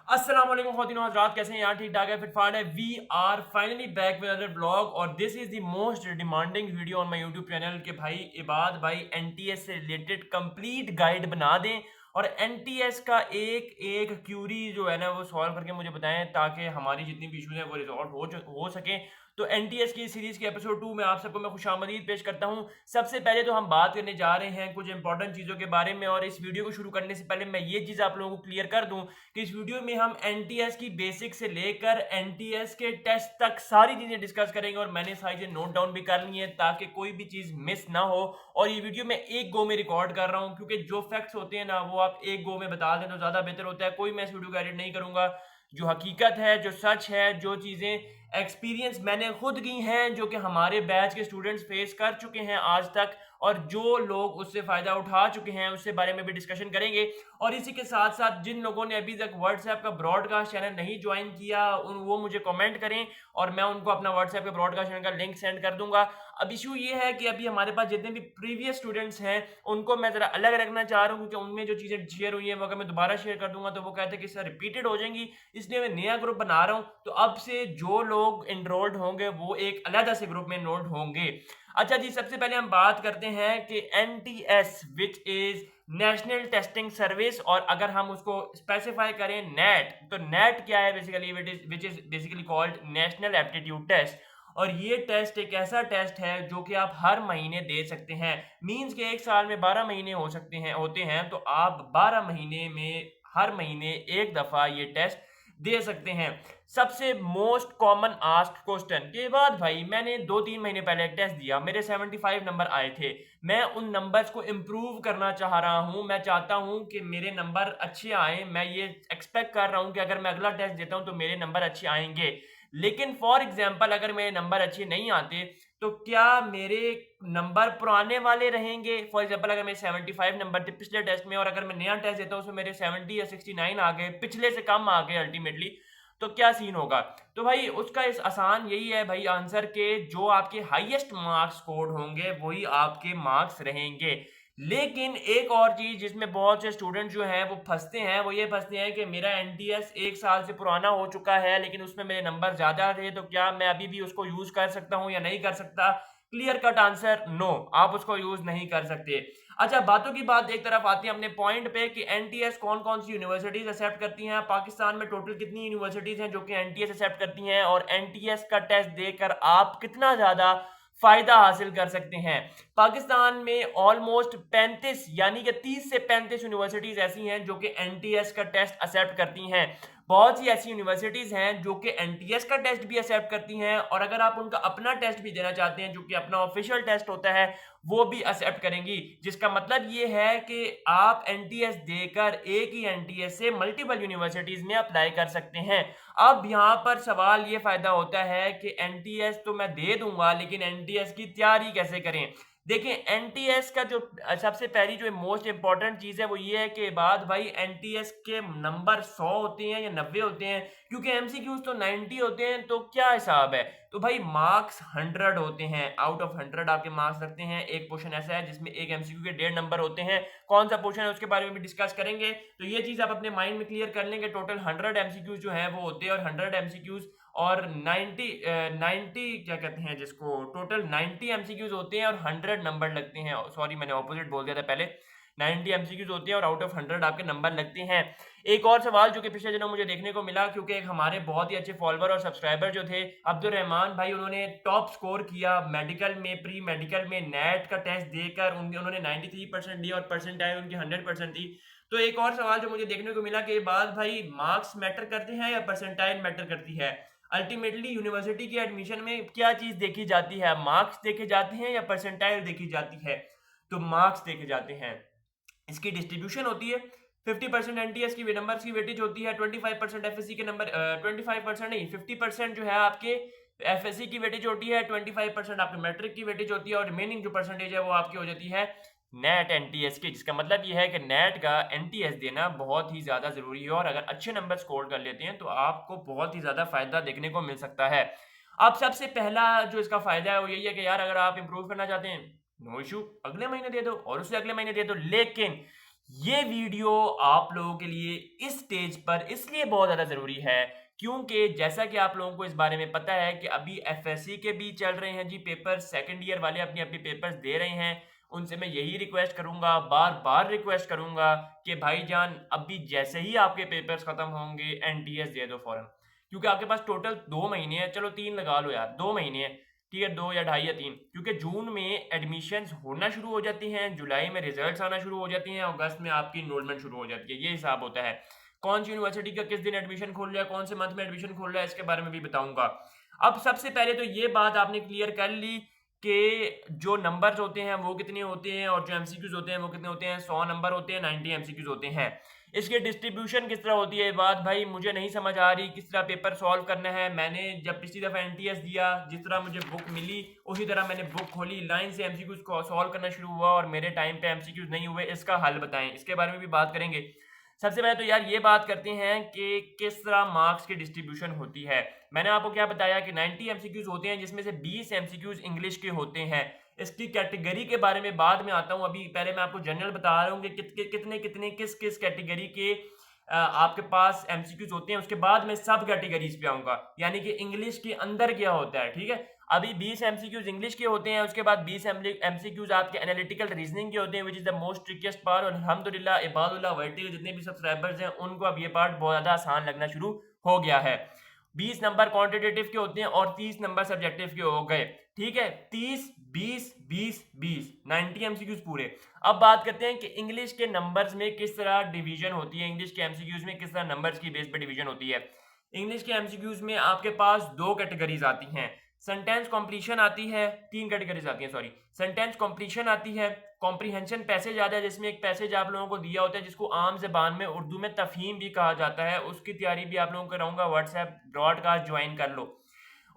अस्सलाम वालेकुम ख़वातीन और हज़रात, कैसे हैं यार? ठीक ठाक है, फिट फाट है। We are finally back with another blog और this is the most demanding video on my YouTube channel के भाई इबाद भाई एनटीएस से रिलेटेड कंप्लीट गाइड बना दें और एनटीएस का एक एक क्यूरी जो है ना वो सॉल्व करके मुझे बताएं ताकि हमारी जितनी भी इशूज हैं वो रिजॉल्व हो सके। तो एनटीएस की सीरीज के एपिसोड 2 में आप सबको मैं खुशामदीद पेश करता हूं। सबसे पहले तो हम बात करने जा रहे हैं कुछ इंपॉर्टेंट चीज़ों के बारे में और इस वीडियो को शुरू करने से पहले मैं ये चीज़ आप लोगों को क्लियर कर दूं कि इस वीडियो में हम एनटीएस की बेसिक से लेकर एनटीएस के टेस्ट तक सारी चीजें डिस्कस करेंगे और मैंने सारी चीजें नोट डाउन भी कर ली है ताकि कोई भी चीज मिस ना हो। और ये वीडियो मैं एक गो में रिकॉर्ड कर रहा हूं क्योंकि जो फैक्ट्स होते हैं ना वो आप एक गो में बता दें तो ज्यादा बेहतर होता है। कोई मैं इस वीडियो को एडिट नहीं करूंगा। जो हकीकत है, जो सच है, जो चीजें एक्सपीरियंस मैंने खुद की हैं, जो कि हमारे बैच के स्टूडेंट्स फेस कर चुके हैं आज तक और जो लोग उससे फायदा उठा चुके हैं उससे बारे में भी डिस्कशन करेंगे। और इसी के साथ साथ जिन लोगों ने अभी तक व्हाट्सएप का ब्रॉडकास्ट चैनल नहीं ज्वाइन किया वो मुझे कमेंट करें और मैं उनको अपना व्हाट्सएप के ब्रॉडकास्ट चैनल का लिंक सेंड कर दूंगा। अब इशू ये है कि अभी हमारे पास जितने भी प्रीवियस स्टूडेंट्स हैं उनको मैं जरा अलग रखना चाह रहा हूँ क्योंकि उनमें जो चीजें शेयर हुई हैं वो अगर मैं दोबारा शेयर कर दूंगा तो वो कहते हैं कि सर रिपीटेड हो जाएंगी, इसलिए मैं नया ग्रुप बना रहा हूँ। तो अब से जो लोग एनरोल्ड होंगे वो एक अलग से ग्रुप में एनरोल्ड होंगे। अच्छा जी, सबसे पहले हम बात करते हैं कि NTS which is national testing service और अगर हम उसको स्पेसिफाई करें नेट, तो नेट क्या है basically? Which is basically called national aptitude test. और ये टेस्ट एक ऐसा टेस्ट है जो कि आप हर महीने दे सकते हैं। मींस के एक साल में 12 महीने हो सकते हैं होते हैं, तो आप 12 महीने में हर महीने एक दफा ये टेस्ट दे सकते हैं। सबसे मोस्ट कॉमन आस्क्ड क्वेश्चन के बाद भाई मैंने 2-3 महीने पहले एक टेस्ट दिया, मेरे 75 नंबर आए थे। मैं उन नंबर्स को इम्प्रूव करना चाह रहा हूं, मैं चाहता हूं कि मेरे नंबर अच्छे आए। मैं ये एक्सपेक्ट कर रहा हूं कि अगर मैं अगला टेस्ट देता हूं तो मेरे नंबर अच्छे आएंगे। लेकिन फॉर एग्जाम्पल अगर मेरे नंबर अच्छे नहीं आते तो क्या मेरे नंबर पुराने वाले रहेंगे? फॉर एग्जाम्पल अगर मेरे 75 नंबर थे पिछले टेस्ट में और अगर मैं नया टेस्ट देता हूँ उसमें मेरे 70 या 69 आ गए, पिछले से कम आ गए अल्टीमेटली, तो क्या सीन होगा? तो भाई उसका इस आसान यही है भाई आंसर के जो आपके हाईएस्ट मार्क्स स्कोर्ड होंगे वही आपके मार्क्स रहेंगे। लेकिन एक और चीज जिसमें बहुत से स्टूडेंट जो हैं वो फंसते हैं, वो ये फंसते हैं कि मेरा एनटीएस एक साल से पुराना हो चुका है लेकिन उसमें मेरे नंबर ज्यादा थे, तो क्या मैं अभी भी उसको यूज कर सकता हूँ या नहीं कर सकता? क्लियर कट आंसर नो, आप उसको यूज नहीं कर सकते। अच्छा, बातों की बात एक तरफ आती है अपने पॉइंट पे कि एनटीएस कौन कौन सी यूनिवर्सिटीज एक्सेप्ट करती हैं। पाकिस्तान में टोटल कितनी यूनिवर्सिटीज हैं जो कि एनटीएस एक्सेप्ट करती हैं और एनटीएस का टेस्ट देकर आप कितना ज्यादा फायदा हासिल कर सकते हैं? पाकिस्तान में ऑलमोस्ट 35 यानी कि 30 से 35 यूनिवर्सिटीज ऐसी हैं जो कि एनटीएस का टेस्ट एक्सेप्ट करती हैं। बहुत सी ऐसी यूनिवर्सिटीज हैं जो कि एनटीएस का टेस्ट भी एक्सेप्ट करती हैं और अगर आप उनका अपना टेस्ट भी देना चाहते हैं जो कि अपना ऑफिशियल टेस्ट होता है वो भी एक्सेप्ट करेंगी। जिसका मतलब ये है कि आप एनटीएस देकर एक ही एनटीएस से मल्टीपल यूनिवर्सिटीज में अप्लाई कर सकते हैं। अब यहाँ पर सवाल ये फायदा होता है कि एनटीएस तो मैं दे दूंगा लेकिन एनटीएस की तैयारी कैसे करें? देखिए, एनटीएस का जो सबसे पहली जो मोस्ट इंपॉर्टेंट चीज है वो ये है कि बाद भाई एनटीएस के नंबर 100 होते हैं या 90 होते हैं, क्योंकि एमसीक्यूज तो 90 होते हैं। तो क्या हिसाब है? तो भाई मार्क्स 100 होते हैं, आउट ऑफ 100 आपके मार्क्स रखते हैं। एक क्वेश्चन ऐसा है जिसमें एक एमसीक्यू के 1.5 नंबर होते हैं। कौन सा क्वेश्चन है उसके बारे में भी डिस्कस करेंगे। तो ये चीज आप अपने माइंड में क्लियर कर लेंगे। टोटल 100 एमसीक्यूज जो है वो होते हैं और 100 एमसीक्यूज और 90 क्या कहते हैं जिसको, टोटल 90 एमसीक्यूज होते हैं और 100 नंबर लगते हैं। सॉरी, मैंने ऑपोजिट बोल दिया था पहले। 90 एमसीक्यूज होते हैं और आउट ऑफ 100 आपके नंबर लगते हैं। एक और सवाल जो कि पिछले दिनों मुझे देखने को मिला, क्योंकि एक हमारे बहुत ही अच्छे फॉलोअर और सब्सक्राइबर जो थे अब्दुल रहमान भाई, उन्होंने टॉप स्कोर किया मेडिकल में, प्री मेडिकल में नेट का टेस्ट देकर उन्होंने 93% दी और परसेंटाइल उनकी 100% थी। तो एक और सवाल जो मुझे देखने को मिला कि बाद भाई मार्क्स मैटर करते हैं या परसेंटाइल मैटर करती है? अल्टीमेटली यूनिवर्सिटी के एडमिशन में क्या चीज देखी जाती है? मार्क्स देखे जाते हैं या परसेंटाइल देखी जाती है? तो मार्क्स देखे जाते हैं। इसकी डिस्ट्रीब्यूशन होती है 50% एनटीएस की नंबर्स की वेटेज होती है, 25% एफएससी के नंबर, 25% नहीं 50% जो है आपके एफएससी की वेटेज होती है, 25% आपके मैट्रिक की वेटेज होती है और रिमेनिंग जो परसेंटेज है वो आपकी हो जाती है नेट एनटीएस की। जिसका मतलब ये है कि नेट का एनटीएस देना बहुत ही ज्यादा जरूरी है और अगर अच्छे नंबर स्कोर कर लेते हैं तो आपको बहुत ही ज्यादा फायदा देखने को मिल सकता है। अब सबसे पहला जो इसका फायदा है वो यही है कि यार अगर आप इंप्रूव करना चाहते हैं, नो इशू, अगले महीने दे दो और उससे अगले महीने दे दो। लेकिन ये वीडियो आप लोगों के लिए इस स्टेज पर इसलिए बहुत ज़्यादा ज़रूरी है क्योंकि जैसा कि आप लोगों को इस बारे में पता है कि अभी एफएससी के भी चल रहे हैं जी पेपर, सेकंड ईयर वाले अपनी अपनी पेपर्स दे रहे हैं। उनसे मैं यही रिक्वेस्ट करूंगा, बार बार रिक्वेस्ट करूंगा कि भाईजान अभी जैसे ही आपके पेपर्स खत्म होंगे एनटीएस दे दो फौरन, क्योंकि आपके पास टोटल 2 महीने हैं, चलो 3 लगा लो यार, 2 महीने हैं, ठीक है, 2 या 2.5 या 3, क्योंकि जून में एडमिशन्स होना शुरू हो जाती हैं, जुलाई में रिजल्ट्स आना शुरू हो जाती हैं, अगस्त में आपकी इनरोलमेंट शुरू हो जाती है। ये हिसाब होता है। कौन सी यूनिवर्सिटी का किस दिन एडमिशन खोल रहा है, कौन से मंथ में एडमिशन खोल रहा है, इसके बारे में भी बताऊंगा। अब सबसे पहले तो ये बात आपने क्लियर कर ली कि जो नंबर्स होते हैं वो कितने होते हैं और जो एमसीक्यूज होते हैं वो कितने होते हैं। 100 नंबर होते हैं, 90 एमसीक्यूज होते हैं। इसकी डिस्ट्रीब्यूशन किस तरह होती है, बात भाई मुझे नहीं समझ आ रही किस तरह पेपर सॉल्व करना है। मैंने जब पिछली दफ़ा एनटीएस दिया, जिस तरह मुझे बुक मिली उसी तरह मैंने बुक खोली, लाइन से एमसीक्यूज को सॉल्व करना शुरू हुआ और मेरे टाइम पे एमसीक्यूज नहीं हुए। इसका हल बताएं, इसके बारे में भी बात करेंगे। सबसे पहले तो यार ये बात करते हैं कि किस तरह मार्क्स की डिस्ट्रीब्यूशन होती है। मैंने आपको क्या बताया कि 90 एमसीक्यूज होते हैं जिसमें से 20 एमसीक्यूज इंग्लिश के होते हैं। इसकी कैटेगरी के बारे में बाद में आता हूं, अभी पहले मैं आपको जनरल बता रहा हूं कि कितने कितने किस किस कैटेगरी के आपके पास एमसीक्यूज होते हैं। उसके बाद मैं सब कैटेगरीज पे आऊंगा, यानी कि इंग्लिश के अंदर क्या होता है, ठीक है। अभी 20 एमसीक्यूज इंग्लिश के होते हैं, उसके बाद 20 एमसीक्यूज आपके एनालिटिकल रीजनिंग के होते हैं, which is the most trickiest part. और अल्हम्दुलिल्लाह इबादुल्लाह वर्टी के जितने भी सब्सक्राइबर्स हैं उनको अब ये पार्ट बहुत ज्यादा आसान लगना शुरू हो गया है। 20 नंबर क्वांटिटेटिव के होते हैं और 30 नंबर सब्जेक्टिव के हो गए, ठीक है। 30 20 20 20 90 एमसीक्यूज पूरे। अब बात करते हैं कि इंग्लिश के नंबर्स में किस तरह डिवीजन होती है, इंग्लिश के एमसीक्यूज में किस तरह नंबर्स की बेस पर डिवीजन होती है। इंग्लिश के एमसीक्यूज में आपके पास 2 कैटेगरीज आती हैं। सेंटेंस कॉम्प्लीशन आती है, 3 कैटेगरीज आती हैं, सॉरी। सेंटेंस कॉम्प्लीशन आती है, कॉम्प्रीहेंशन पैसेज आता है जिसमें एक पैसेज आप लोगों को दिया होता है जिसको आम ज़बान में उर्दू में तफहीम भी कहा जाता है। उसकी तैयारी भी आप लोगों को कराऊंगा, व्हाट्सएप ब्रॉडकास्ट ज्वाइन कर लो।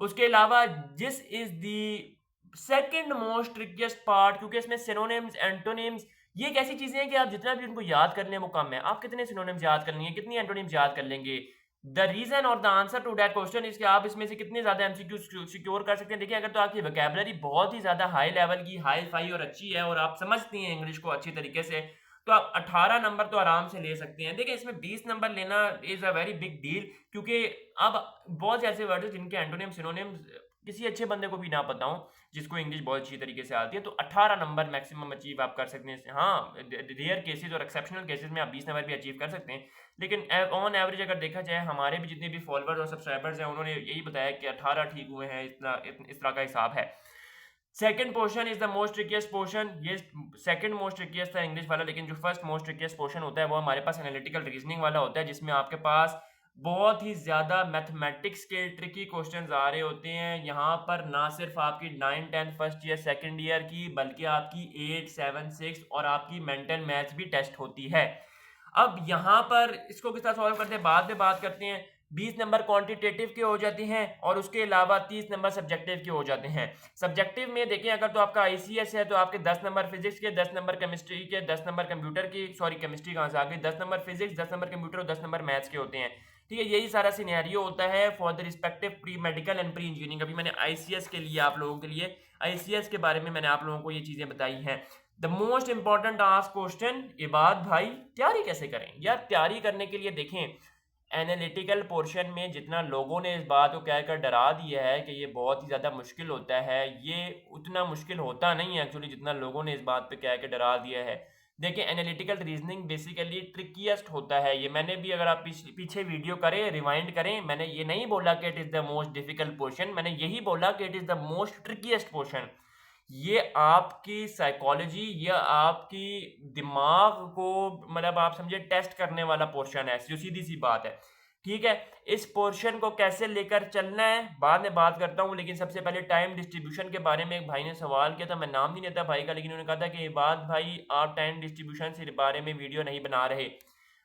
उसके अलावा this is the second most trickiest part, क्योंकि इसमें सिनोनिम्स एंटोनिम्स ये एक ऐसी चीजें हैं कि आप जितना भी उनको याद कर लें वो कम है। आप कितने सिनोनिम्स याद कर लेंगे, कितनी एंटोनिम्स याद कर लेंगे। द रीजन और the answer to that question is कि आप इसमें से कितने ज्यादा एमसीक्यू सिक्योर कर सकते हैं। देखिए, अगर तो आपकी वोकैबुलरी बहुत ही ज्यादा हाई लेवल की, हाई फाई और अच्छी है और आप समझती हैं इंग्लिश को अच्छी तरीके से, तो आप 18 नंबर तो आराम से ले सकते हैं। देखिए, इसमें 20 नंबर लेना is a very big deal, क्योंकि अब बहुत से ऐसे वर्ड हैं जिनके एंटोनिम सिनोनिम्स किसी अच्छे बंदे को भी ना पता हो, जिसको इंग्लिश बहुत अच्छी तरीके से आती है, तो 18 नंबर मैक्सिमम अचीव आप कर सकते हैं। हाँ, रेयर केसेस और एक्सेप्शनल केसेस में आप 20 नंबर भी अचीव कर सकते हैं, लेकिन ऑन एवरेज अगर देखा जाए हमारे भी जितने भी फॉलोअर्स और सब्सक्राइबर्स हैं उन्होंने यही बताया कि 18 ठीक हुए हैं, इस तरह का हिसाब है। Second portion is the most trickiest portion. ये सेकंड मोस्ट ट्रिकिएस्ट था इंग्लिश वाला, लेकिन जो फर्स्ट मोस्ट ट्रिकिएस्ट पोर्शन होता है वो हमारे पास एनालिटिकल रीजनिंग वाला होता है, जिसमें आपके पास बहुत ही ज़्यादा मैथमेटिक्स के ट्रिकी क्वेश्चंस आ रहे होते हैं। यहाँ पर ना सिर्फ आपकी 9 10 फर्स्ट ईयर सेकंड ईयर की, बल्कि आपकी 8 7 6 और आपकी मेंटल मैथ्स भी टेस्ट होती है। अब यहाँ पर इसको किस तरह सॉल्व करते हैं बाद में बात करते हैं। 20 नंबर क्वांटिटेटिव के हो जाते हैं और उसके अलावा 30 नंबर सब्जेक्टिव के हो जाते हैं। सब्जेक्टिव में देखें, अगर तो आपका आईसीएस है तो आपके 10 नंबर फिजिक्स के, 10 नंबर केमिस्ट्री के, 10 नंबर कंप्यूटर की, सॉरी केमिस्ट्री कहाँ से आ गई, 10 नंबर फिजिक्स, 10 नंबर कंप्यूटर और 10 नंबर मैथ्स के होते हैं, ठीक है। यही सारा सिनेरियो होता है for the respective pre medical and pre engineering. अभी मैंने आईसीएस के लिए आप लोगों के लिए आईसीएस के बारे में मैंने आप लोगों को ये चीजें बताई हैं। The most important ask question, Ibad भाई तैयारी कैसे करें। यार तैयारी करने के लिए देखें, एनालिटिकल पोर्शन में जितना लोगों ने इस बात को कहकर डरा दिया है कि ये बहुत ही ज़्यादा मुश्किल होता है, ये उतना मुश्किल होता नहीं है एक्चुअली जितना लोगों ने इस बात पे कह के डरा दिया है। देखिए, एनालिटिकल रीजनिंग बेसिकली ट्रिकीएस्ट होता है। ये मैंने भी, अगर आप पीछे वीडियो करें, रिवाइंड करें, मैंने ये नहीं बोला कि it is the most difficult portion, मैंने यही बोला कि it is the most ट्रिकीएस्ट portion. ये आपकी साइकोलॉजी या आपकी दिमाग को, मतलब आप समझे, टेस्ट करने वाला पोर्शन है, जो सीधी सी बात है, ठीक है। इस पोर्शन को कैसे लेकर चलना है बाद में बात करता हूँ, लेकिन सबसे पहले टाइम डिस्ट्रीब्यूशन के बारे में एक भाई ने सवाल किया था, मैं नाम नहीं लेता भाई का, लेकिन उन्होंने कहा था कि बात भाई आप टाइम डिस्ट्रीब्यूशन के बारे में वीडियो नहीं बना रहे।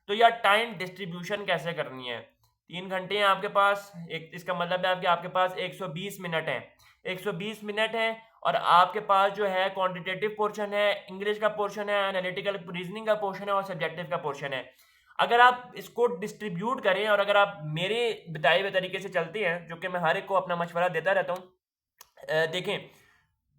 तो यार टाइम डिस्ट्रीब्यूशन कैसे करनी है। 3 घंटे हैं आपके पास, एक इसका मतलब है कि आपके पास 120 मिनट है, 120 मिनट है, और आपके पास जो है क्वांटिटेटिव पोर्शन है, इंग्लिश का पोर्शन है, एनालिटिकल रीजनिंग का पोर्शन है और सब्जेक्टिव का पोर्शन है। अगर आप इसको डिस्ट्रीब्यूट करें और अगर आप मेरे बताए हुए तरीके से चलते हैं, जो कि मैं हर एक को अपना मशवरा देता रहता हूँ, देखें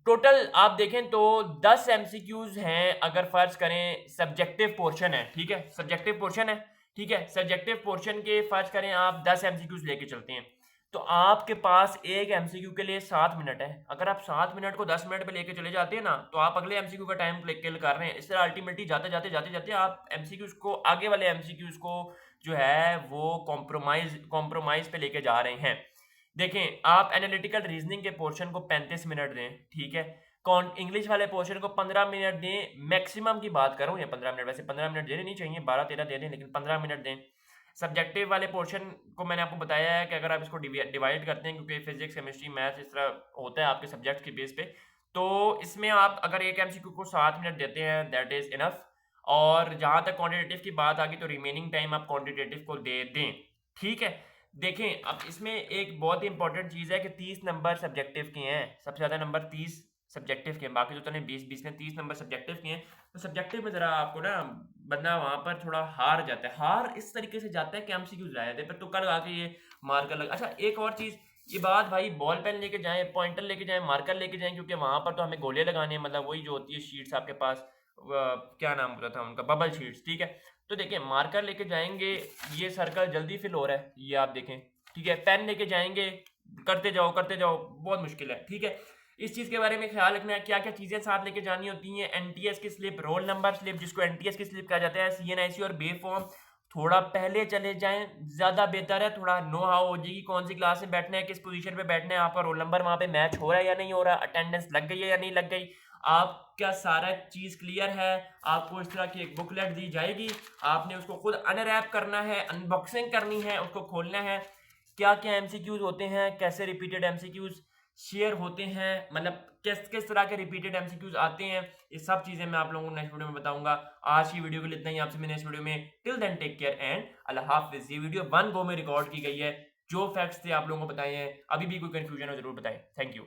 टोटल आप देखें तो 10 एमसीक्यूज हैं, अगर फर्ज करें सब्जेक्टिव पोर्शन है, ठीक है, सब्जेक्टिव पोर्शन है, ठीक है, सब्जेक्टिव पोर्शन के फर्ज करें आप 10 एमसीक्यूज लेके चलते हैं, तो आपके पास एक एमसीक्यू के लिए 7 मिनट है। अगर आप 7 मिनट को 10 मिनट पे लेके चले जाते हैं ना, तो आप अगले एमसीक्यू का टाइम किल कर रहे हैं। इस तरह अल्टीमेटली जाते जाते जाते जाते आप एमसीक्यूज को, आगे वाले एमसीक्यूज को जो है वो कॉम्प्रोमाइज पे लेके जा रहे हैं। देखें, आप एनालिटिकल रीजनिंग के पोर्शन को 35 मिनट दें, ठीक है, इंग्लिश वाले पोर्शन को 15 मिनट दें, मैक्सिमम की बात करूं या 15 मिनट, वैसे 15 मिनट देने नहीं चाहिए, 12-13 दे दें, लेकिन 15 मिनट दें। सब्जेक्टिव वाले पोर्शन को मैंने आपको बताया है कि अगर आप इसको डिवाइड करते हैं, क्योंकि फिजिक्स केमिस्ट्री मैथ्स इस तरह होता है आपके सब्जेक्ट के बेस पे, तो इसमें आप अगर एक एमसीक्यू को 7 मिनट देते हैं दैट इज इनफ। और जहां तक क्वांटिटेटिव की बात आ गई तो रिमेनिंग टाइम आप क्वांटिटेटिव को दे दें, ठीक है। देखें, अब इसमें एक बहुत ही इंपॉर्टेंट चीज़ है कि 30 नंबर सब्जेक्टिव के हैं, सबसे ज़्यादा नंबर 30 सब्जेक्टिव के हैं, बाकी तो 20-20 में 30 नंबर सब्जेक्टिव के हैं। तो सब्जेक्टिव में ज़रा आपको ना बंदा वहाँ पर थोड़ा हार जाता है, हार इस तरीके से जाता है कि एमसीक्यू लाया जाते हैं, फिर तुक्का लगा के ये मार्कर लगा। अच्छा, एक और चीज़, ये बात भाई, बॉल पेन लेके जाएं, पॉइंटर लेके जाएं, मार्कर लेके जाएं, क्योंकि वहाँ पर तो हमें गोले लगाने हैं, मतलब वही जो होती है शीट्स आपके पास, क्या नाम होता था उनका, बबल शीट्स, ठीक है। तो देखिए, मार्कर लेके जाएंगे, ये सर्कल जल्दी फिल हो रहा है, ये आप देखें, ठीक है। पेन लेके जाएंगे, करते जाओ, बहुत मुश्किल है, ठीक है। इस चीज़ के बारे में ख्याल रखना है, क्या क्या चीज़ें साथ लेके जानी होती हैं। एनटीएस की स्लिप, रोल नंबर स्लिप, जिसको एनटीएस की स्लिप कहा जाता है, सीएनआईसी और बे फॉर्म, थोड़ा पहले चले जाएं, ज़्यादा बेहतर है, थोड़ा नो हाउ हो जाएगी, कौन सी क्लास में बैठना है, किस पोजीशन पे बैठना है, आपका रोल नंबर वहाँ पे मैच हो रहा है या नहीं हो रहा, अटेंडेंस लग गई है या नहीं लग गई, आपका सारा चीज़ क्लियर है। आपको इस तरह की एक बुकलेट दी जाएगी, आपने उसको खुद अनरैप करना है, अनबॉक्सिंग करनी है, उसको खोलना है, क्या क्या एमसीक्यूज होते हैं, कैसे रिपीटेड एमसीक्यूज शेयर होते हैं, मतलब किस किस तरह के रिपीटेड एमसीक्यूज आते हैं, ये सब चीजें मैं आप लोगों को नेक्स्ट वीडियो में बताऊंगा। आज की वीडियो के लिए इतना ही, आपसे मैं नेक्स्ट वीडियो में, till then take care and अल्लाह हाफिज। ये वीडियो 1 गो में रिकॉर्ड की गई है, जो फैक्ट्स थे आप लोगों को बताए हैं, अभी भी कोई कंफ्यूजन हो जरूर बताएं। Thank you.